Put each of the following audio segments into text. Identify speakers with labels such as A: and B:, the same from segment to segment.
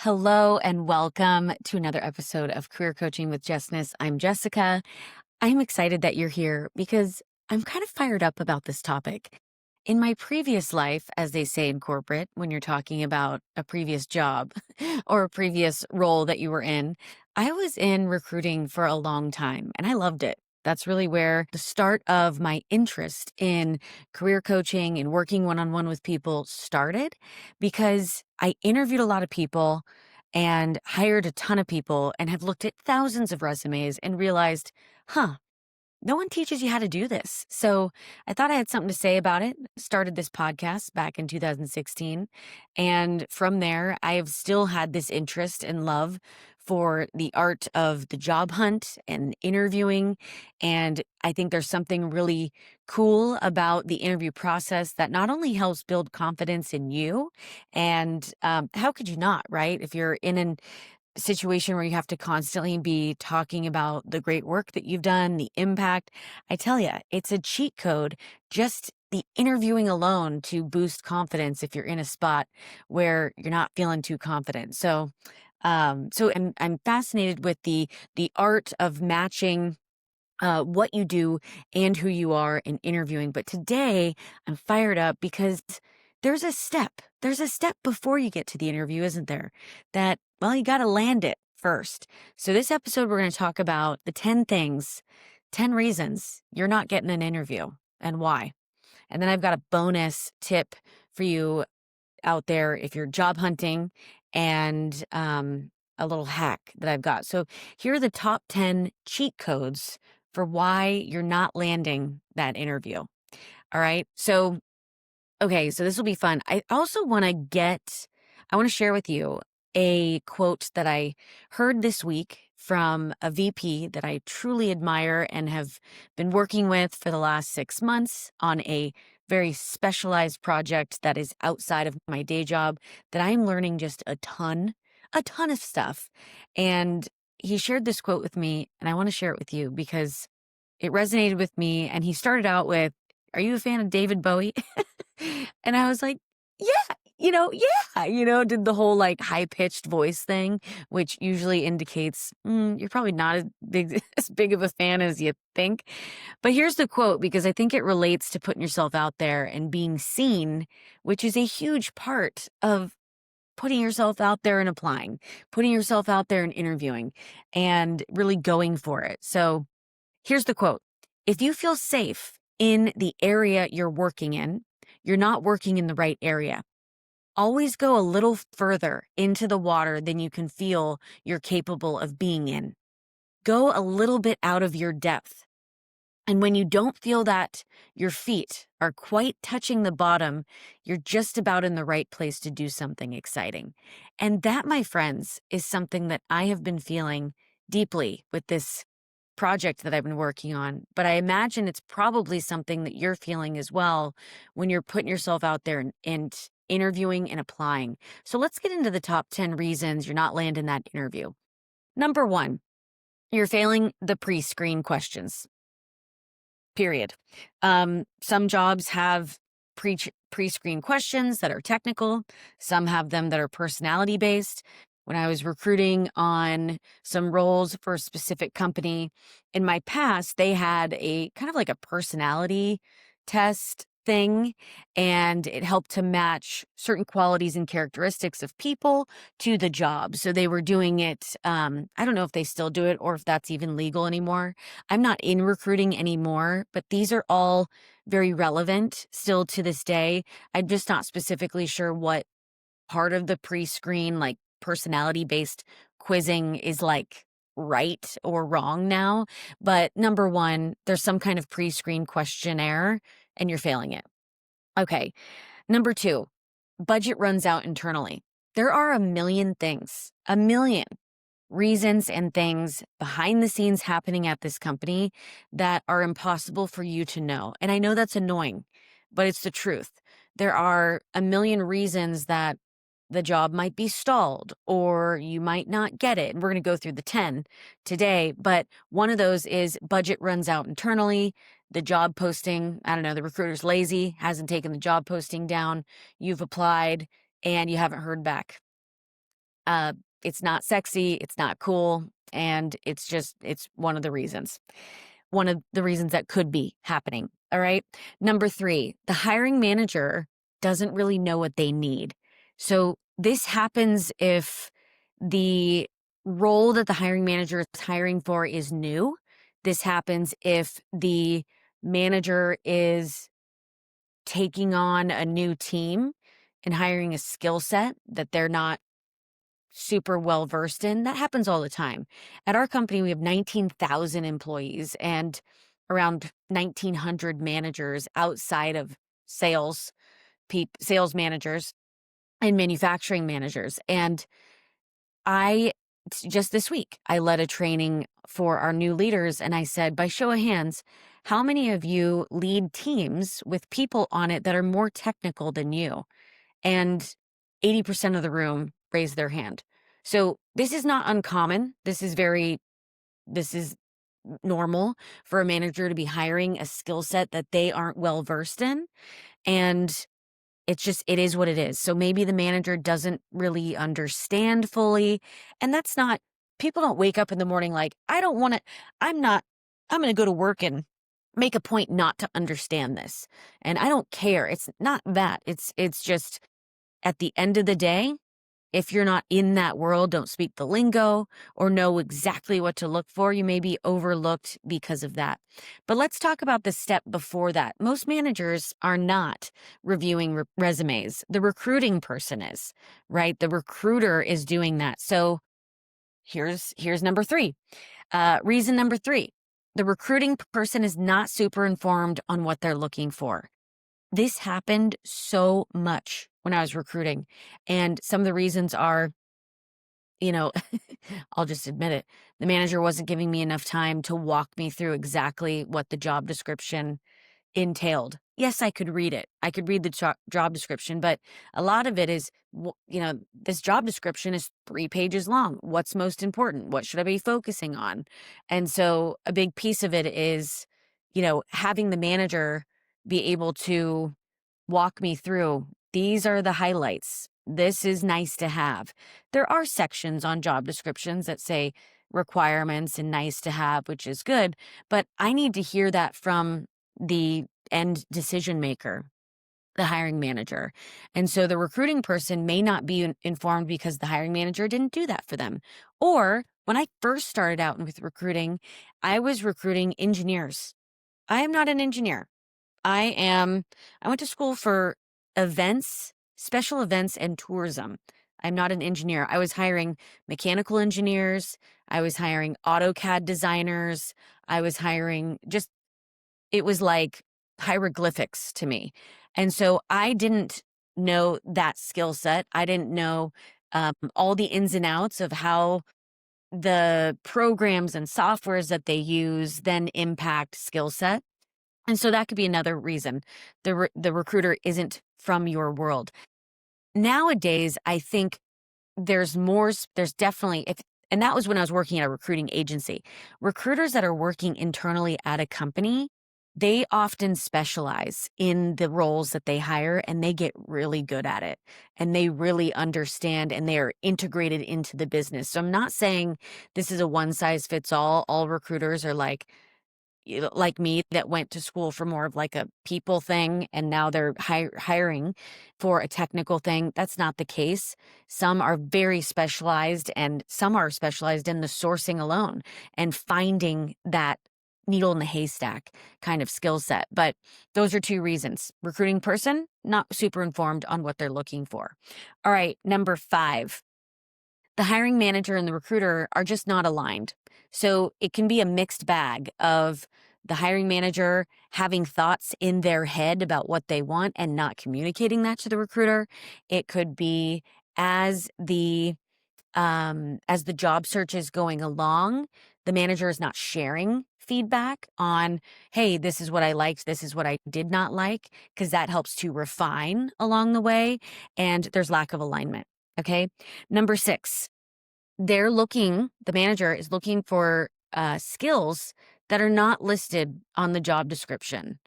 A: Hello and welcome to another episode of Career Coaching with Jessness. I'm Jessica. I'm excited that you're here because I'm kind of fired up about this topic. In my previous life, as they say in corporate, when you're talking about a previous job or a previous role that you were in, I was in recruiting for a long time and I loved it. That's really where the start of my interest in career coaching and working one on one with people started because I interviewed a lot of people and hired a ton of people and have looked at thousands of resumes and realized, huh, no one teaches you how to do this. So I thought I had something to say about it. Started this podcast back in 2016. And from there, I have still had this interest and love for the art of the job hunt and interviewing. And I think there's something really cool about the interview process that not only helps build confidence in you, and how could you not, right? If you're in an situation where you have to constantly be talking about the great work that you've done, the impact. I tell you, it's a cheat code, just the interviewing alone to boost confidence if you're in a spot where you're not feeling too confident. So I'm fascinated with the art of matching what you do and who you are in interviewing. But today I'm fired up because there's a step. There's a step before you get to the interview, isn't there? That, well, you got to land it first. So this episode, we're going to talk about the 10 things, 10 reasons you're not getting an interview and why. And then I've got a bonus tip for you out there if you're job hunting and a little hack that I've got. So here are the top 10 cheat codes for why you're not landing that interview. All right. So, okay. So this will be fun. I also I want to share with you a quote that I heard this week from a VP that I truly admire and have been working with for the last 6 months on a very specialized project that is outside of my day job that I'm learning just a ton of stuff. And he shared this quote with me, and I want to share it with you because it resonated with me. And he started out with, "Are you a fan of David Bowie?" And I was like, "Yeah, did the whole like high pitched voice thing, which usually indicates you're probably not as big of a fan as you think." But here's the quote because I think it relates to putting yourself out there and being seen, which is a huge part of putting yourself out there and applying, putting yourself out there and interviewing, and really going for it. So here's the quote. "If you feel safe in the area you're working in, you're not working in the right area. Always go a little further into the water than you can feel you're capable of being in. Go a little bit out of your depth. And when you don't feel that your feet are quite touching the bottom, you're just about in the right place to do something exciting." And that, my friends, is something that I have been feeling deeply with this project that I've been working on. But I imagine it's probably something that you're feeling as well when you're putting yourself out there and interviewing and applying. So let's get into the top 10 reasons you're not landing that interview. Number one, you're failing the pre screen questions. Period. Some jobs have pre-screen questions that are technical. Some have them that are personality based. When I was recruiting on some roles for a specific company in my past, they had a kind of like a personality test thing, and it helped to match certain qualities and characteristics of people to the job. So they were doing it. I don't know if they still do it or if that's even legal anymore. I'm not in recruiting anymore, but these are all very relevant still to this day. I'm just not specifically sure what part of the pre-screen, like personality based quizzing is like right or wrong now. But number one, there's some kind of pre-screen questionnaire and you're failing it. Okay. Number two, budget runs out internally. There are a million reasons and things behind the scenes happening at this company that are impossible for you to know. And I know that's annoying, but it's the truth. There are a million reasons that the job might be stalled or you might not get it. And we're going to go through the 10 today, but one of those is budget runs out internally. The job posting, I don't know, the recruiter's lazy, hasn't taken the job posting down. You've applied and you haven't heard back. Uh, it's not sexy, it's not cool, and it's one of the reasons. One of the reasons that could be happening. All right. Number 3, the hiring manager doesn't really know what they need. So this happens if the role that the hiring manager is hiring for is new. This happens if the manager is taking on a new team and hiring a skill set that they're not super well versed in. That happens all the time. At our company, we have 19,000 employees and around 1,900 managers outside of sales, sales managers and manufacturing managers. And just this week, I led a training for our new leaders. And I said, by show of hands, how many of you lead teams with people on it that are more technical than you? And 80% of the room raised their hand. So this is not uncommon. This is normal for a manager to be hiring a skill set that they aren't well versed in. And it is what it is. So maybe the manager doesn't really understand fully. And that's not, people don't wake up in the morning like, I don't want to, I'm not, I'm going to go to work and make a point not to understand this. And I don't care. It's not that. It's just at the end of the day, if you're not in that world, don't speak the lingo, or know exactly what to look for, you may be overlooked because of that. But let's talk about the step before that. Most managers are not reviewing resumes. The recruiting person is, right? The recruiter is doing that. So here's number 3. Reason number 3. The recruiting person is not super informed on what they're looking for. This happened so much when I was recruiting. And some of the reasons are, you know, I'll just admit it. The manager wasn't giving me enough time to walk me through exactly what the job description entailed. Yes, I could read it. I could read the job description, but a lot of it is, this job description is 3 pages long. What's most important? What should I be focusing on? And so a big piece of it is, having the manager be able to walk me through. These are the highlights. This is nice to have. There are sections on job descriptions that say requirements and nice to have, which is good, but I need to hear that from the end decision maker, the hiring manager. And so the recruiting person may not be informed because the hiring manager didn't do that for them. Or when I first started out with recruiting, I was recruiting engineers. I am not an engineer. I went to school for events, special events, and tourism. I'm not an engineer. I was hiring mechanical engineers. I was hiring AutoCAD designers. I was hiring it was like hieroglyphics to me. And so I didn't know that skill set. I didn't know all the ins and outs of how the programs and softwares that they use then impact skill set. And so that could be another reason the recruiter isn't from your world. Nowadays, I think there's definitely, and that was when I was working at a recruiting agency. Recruiters that are working internally at a company, they often specialize in the roles that they hire, and they get really good at it, and they really understand, and they are integrated into the business. So I'm not saying this is a one size fits all. All recruiters are like me that went to school for more of like a people thing, and now they're hiring for a technical thing. That's not the case. Some are very specialized, and some are specialized in the sourcing alone and finding that needle in the haystack kind of skill set. But those are 2 reasons. Recruiting person, not super informed on what they're looking for. All right, number 5. The hiring manager and the recruiter are just not aligned. So it can be a mixed bag of the hiring manager having thoughts in their head about what they want and not communicating that to the recruiter. It could be as the job search is going along, the manager is not sharing feedback on, hey, this is what I liked, this is what I did not like, because that helps to refine along the way, and there's lack of alignment. Okay. Number 6, the manager is looking for skills that are not listed on the job description.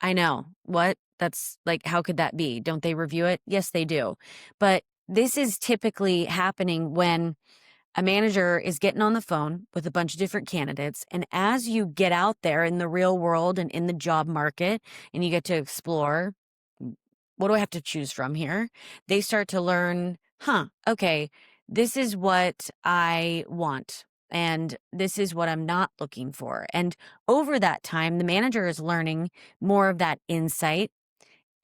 A: I know. What? That's like, how could that be? Don't they review it? Yes, they do. But this is typically happening when a manager is getting on the phone with a bunch of different candidates. And as you get out there in the real world and in the job market, and you get to explore, what do I have to choose from here? They start to learn, okay, this is what I want. And this is what I'm not looking for. And over that time, the manager is learning more of that insight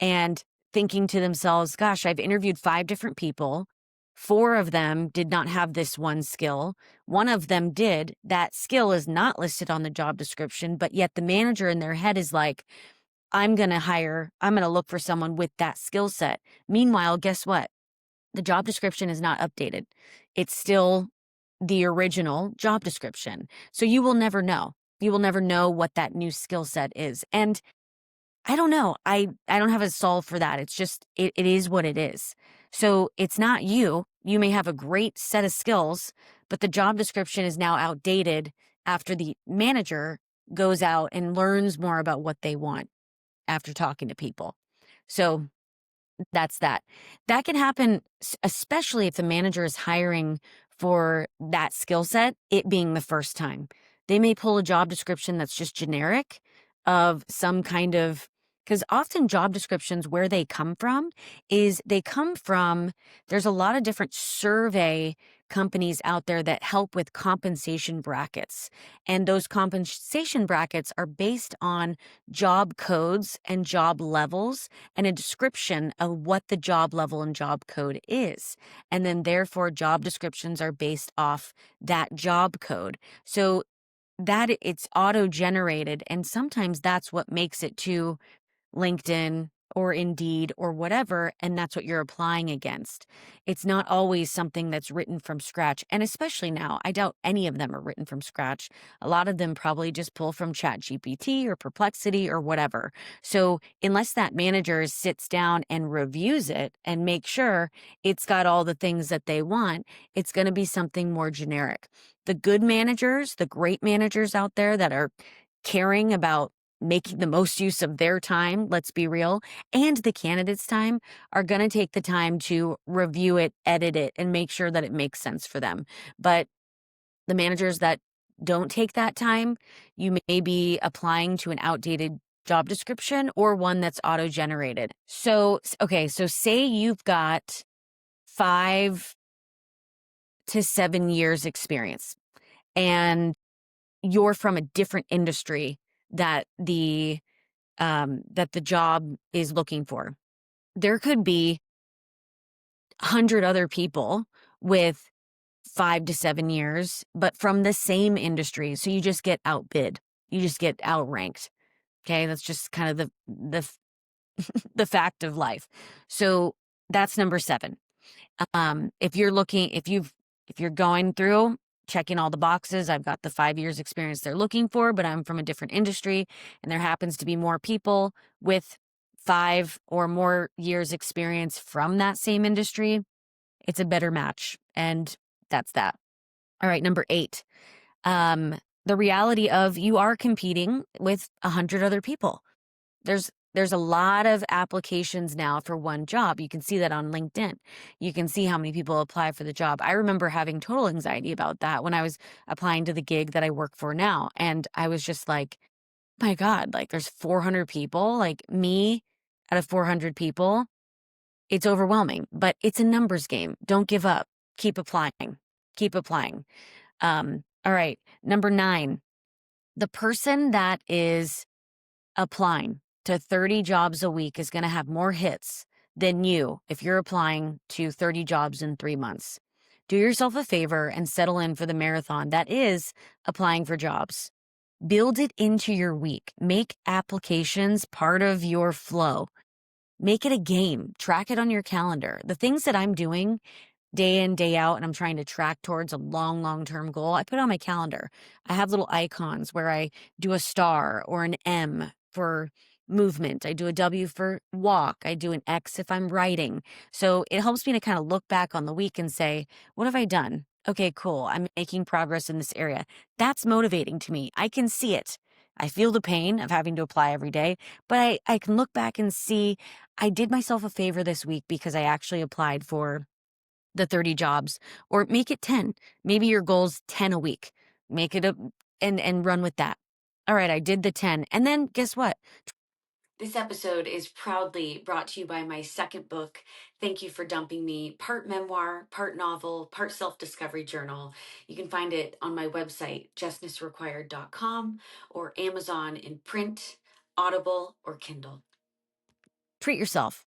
A: and thinking to themselves, gosh, I've interviewed 5 different people. 4 of them did not have this one skill. One of them did. That skill is not listed on the job description, but yet the manager in their head is like, I'm going to look for someone with that skill set. Meanwhile, guess what? The job description is not updated. It's still the original job description. So you will never know. You will never know what that new skill set is. And I don't know. I don't have a solve for that. It's just it is what it is. So it's not you. You may have a great set of skills, but the job description is now outdated after the manager goes out and learns more about what they want after talking to people. So that's that. That can happen, especially if the manager is hiring for that skill set, it being the first time. They may pull a job description that's just generic of some kind of, because often job descriptions, where they come from is there's a lot of different survey companies out there that help with compensation brackets. And those compensation brackets are based on job codes and job levels and a description of what the job level and job code is. And then therefore job descriptions are based off that job code. So that it's auto generated. And sometimes that's what makes it to LinkedIn or Indeed or whatever, and that's what you're applying against. It's not always something that's written from scratch. And especially now, I doubt any of them are written from scratch. A lot of them probably just pull from ChatGPT or Perplexity or whatever. So unless that manager sits down and reviews it and makes sure it's got all the things that they want, it's going to be something more generic. The good managers, the great managers out there that are caring about making the most use of their time, let's be real, and the candidate's time, are going to take the time to review it, edit it, and make sure that it makes sense for them. But the managers that don't take that time, you may be applying to an outdated job description or one that's auto-generated. So, okay, so say you've got 5 to 7 years experience and you're from a different industry that the job is looking for. There could be 100 other people with 5 to 7 years, but from the same industry. So you just get outbid. You just get outranked. Okay, that's just kind of the fact of life. So that's number 7. If you're going through checking all the boxes, I've got the 5 years experience they're looking for, but I'm from a different industry and there happens to be more people with 5 or more years experience from that same industry, it's a better match. And that's that. All right, number 8. The reality of you are competing with 100 other people. There's a lot of applications now for one job. You can see that on LinkedIn. You can see how many people apply for the job. I remember having total anxiety about that when I was applying to the gig that I work for now. And I was just like, my God, like there's 400 people, like me out of 400 people. It's overwhelming, but it's a numbers game. Don't give up. Keep applying. Keep applying. All right. Number 9, the person that is applying to 30 jobs a week is going to have more hits than you if you're applying to 30 jobs in 3 months. Do yourself a favor and settle in for the marathon that is applying for jobs. Build it into your week. Make applications part of your flow. Make it a game. Track it on your calendar. The things that I'm doing day in, day out, and I'm trying to track towards a long-term goal, I put it on my calendar. I have little icons where I do a star or an M for movement. I do a W for walk. I do an X if I'm writing. So it helps me to kind of look back on the week and say, what have I done? Okay, cool. I'm making progress in this area. That's motivating to me. I can see it. I feel the pain of having to apply every day, but I can look back and see I did myself a favor this week because I actually applied for the 30 jobs, or make it 10. Maybe your goal's 10 a week. Make it and run with that. All right, I did the 10. And then guess what? This episode is proudly brought to you by my second book, Thank You for Dumping Me, part memoir, part novel, part self-discovery journal. You can find it on my website, justnessrequired.com, or Amazon in print, Audible, or Kindle. Treat yourself,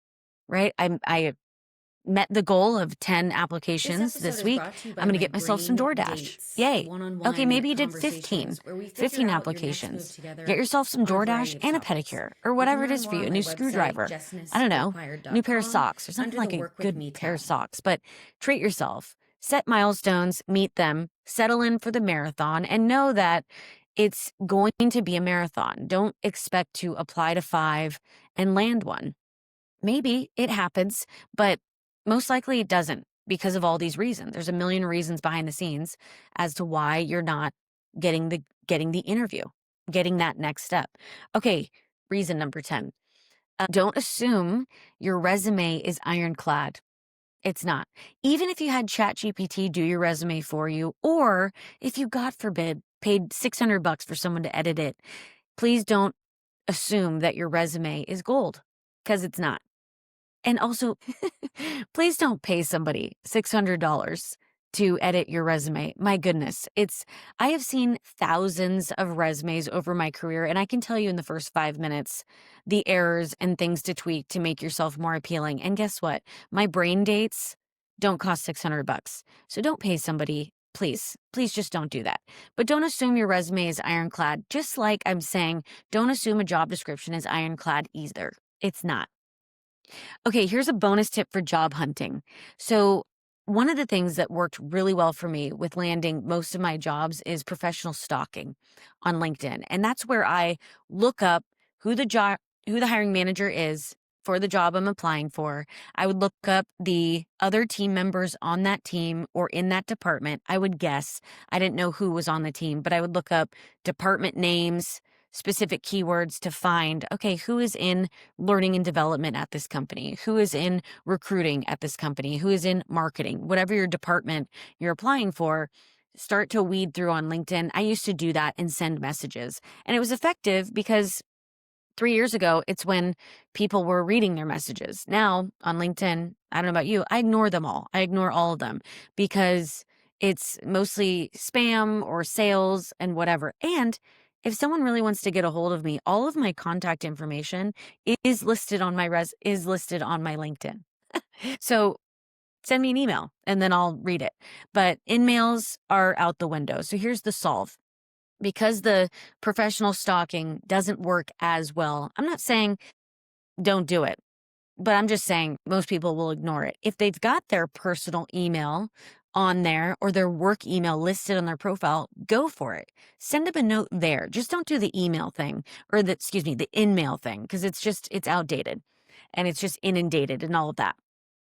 A: right? I met the goal of 10 applications this week. I'm going to get myself some DoorDash. Yay. Okay, maybe you did 15 applications. Get yourself some DoorDash and a pedicure or whatever it is for you, a new screwdriver. I don't know, new pair of socks or something like a good pair of socks, but treat yourself. Set milestones, meet them, settle in for the marathon, and know that it's going to be a marathon. Don't expect to apply to 5 and land one. Maybe it happens, but most likely it doesn't because of all these reasons. There's a million reasons behind the scenes as to why you're not getting the interview, getting that next step. Okay, reason number 10. Don't assume your resume is ironclad. It's not. Even if you had ChatGPT do your resume for you, or if you, God forbid, paid $600 for someone to edit it, please don't assume that your resume is gold, because it's not. And also, please don't pay somebody $600 to edit your resume. My goodness, I have seen thousands of resumes over my career, and I can tell you in the first 5 minutes the errors and things to tweak to make yourself more appealing. And guess what? My brain dates don't cost $600. So don't pay somebody. Please just don't do that. But don't assume your resume is ironclad, just like I'm saying, don't assume a job description is ironclad either. It's not. Okay, here's a bonus tip for job hunting. So, one of the things that worked really well for me with landing most of my jobs is professional stalking on LinkedIn. And that's where I look up who the hiring manager is for the job I'm applying for. I would look up the other team members on that team or in that department. I would guess. I didn't know who was on the team, but I would look up department names, specific keywords to find, okay, who is in learning and development at this company? Who is in recruiting at this company? Who is in marketing? Whatever your department you're applying for, start to weed through on LinkedIn. I used to do that and send messages. And it was effective because 3 years ago, it's when people were reading their messages. Now on LinkedIn, I don't know about you, I ignore them all. I ignore all of them because it's mostly spam or sales and whatever. And if someone really wants to get a hold of me, all of my contact information is listed on my LinkedIn. So send me an email and then I'll read it. But in-mails are out the window. So here's the solve. Because the professional stalking doesn't work as well, I'm not saying don't do it, but I'm just saying most people will ignore it. If they've got their personal email on there or their work email listed on their profile, go for it. Send them a note there. Just don't do the email thing or the in-mail thing, because it's outdated and it's just inundated and all of that.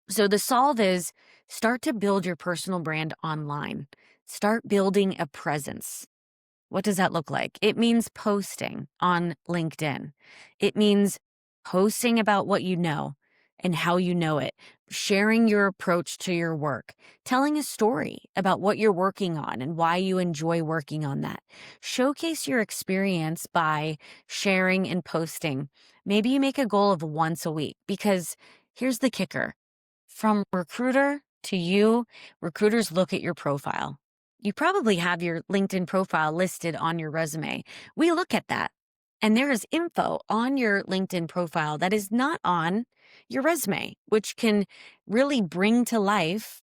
A: So the solve is start to build your personal brand online. Start building a presence. What does that look like? It means posting on LinkedIn. It means posting about what you know and how you know it, sharing your approach to your work, telling a story about what you're working on and why you enjoy working on that. Showcase your experience by sharing and posting. Maybe you make a goal of once a week, because here's the kicker. From recruiter to you, recruiters look at your profile. You probably have your LinkedIn profile listed on your resume. We look at that. And there is info on your LinkedIn profile that is not on your resume, which can really bring to life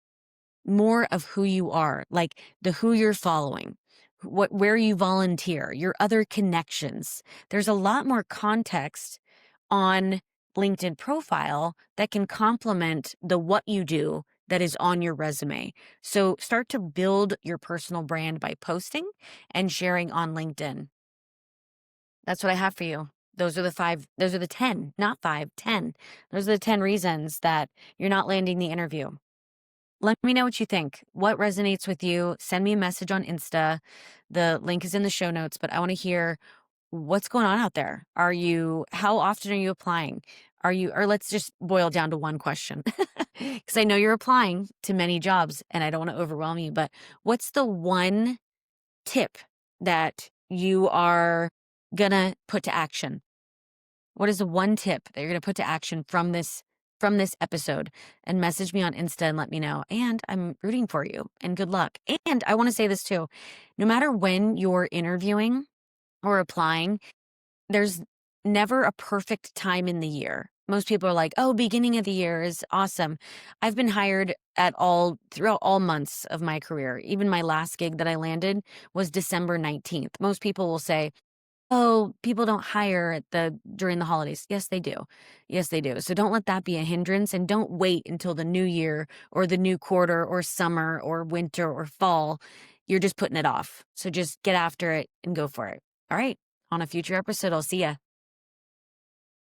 A: more of who you are, like who you're following, where you volunteer, your other connections. There's a lot more context on LinkedIn profile that can complement the what you do that is on your resume. So start to build your personal brand by posting and sharing on LinkedIn. That's what I have for you. Those are the 10, not 5, 10. Those are the 10 reasons that you're not landing the interview. Let me know what you think. What resonates with you? Send me a message on Insta. The link is in the show notes, but I want to hear what's going on out there. How often are you applying? or let's just boil down to one question. Because I know you're applying to many jobs and I don't want to overwhelm you, but what's the one tip that you are gonna put to action? What is the one tip that you're gonna put to action from this episode? And message me on Insta and let me know. And I'm rooting for you and good luck. And I want to say this too. No matter when you're interviewing or applying, there's never a perfect time in the year. Most people are like, "Oh, beginning of the year is awesome." I've been hired throughout all months of my career. Even my last gig that I landed was December 19th. Most people will say, "Oh, people don't hire during the holidays." Yes, they do. Yes, they do. So don't let that be a hindrance, and don't wait until the new year or the new quarter or summer or winter or fall. You're just putting it off. So just get after it and go for it. All right. On a future episode, I'll see ya.